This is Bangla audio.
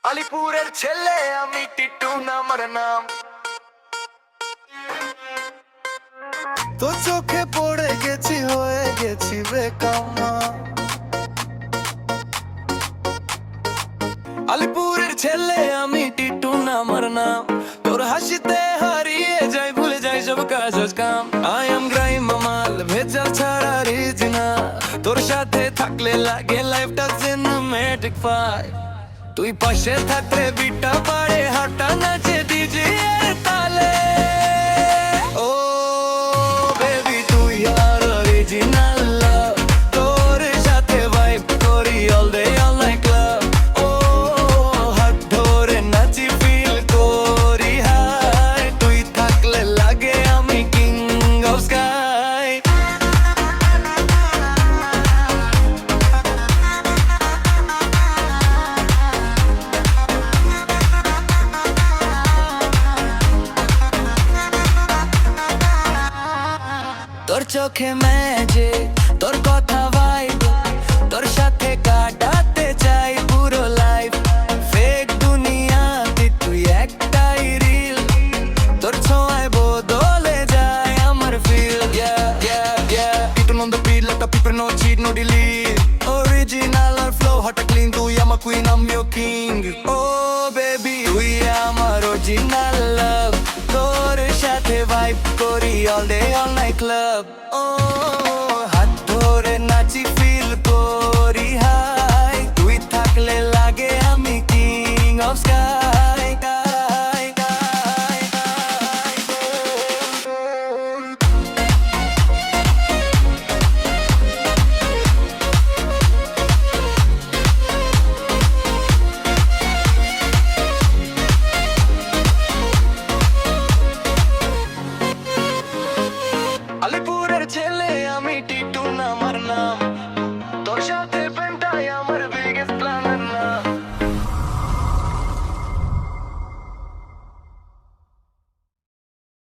আলিপুরের ছেলে আমি, টিটু আমার নাম। তো চোখে পড়ে গেছি, হয়ে গেছি বেকামা। আলিপুরের ছেলে আমি, টিটু আমার নাম। তোর হাসিতে হারিয়ে যাই, ভুলে যাই সব কাজ কাম। আই এম গ্রাইম মামাল, ভেজাল ছাড়া রিজিনা। তোর সাথে থাকলে লাগে লাইফটা সিনেমেটিক ফাই। তুই পাশে থাকলে বিটা পারে, হাঁটা নাচে ডিজে এর তালে। ও বেবি তুই আর অরিজিনাল লাভ। তোর সাথে ভাইব করি all day all night club. ও হাত ধরে নাচি, ফিল করি হাই। তুই থাকলে লাগে আমি কিং অফ স্কাই। তোর চোখে ম্যাজিক, তোর কথা ভাইব। তোর সাথে কাটাতে চাই পুরো লাইফ। ফেক দুনিয়াতে তুই একটাই রিল। তোর ছোঁয়ায় বদলে যায় আমার ফিল। টিটু নন্দ পিল, একটা পিপের no cheat no delete. Original আর ফ্লো হট ক্লিন, তুই আমার কুইন আমি ও কিং। ও বেবি তুই আমার অরিজিনাল লাভ। তোর সাথে ভাইব করি all day all night club. ও হাত ধরে নাচি, ফিল করি হাই। তুই থাকলে লাগে আমি কিং অফ স্কাই।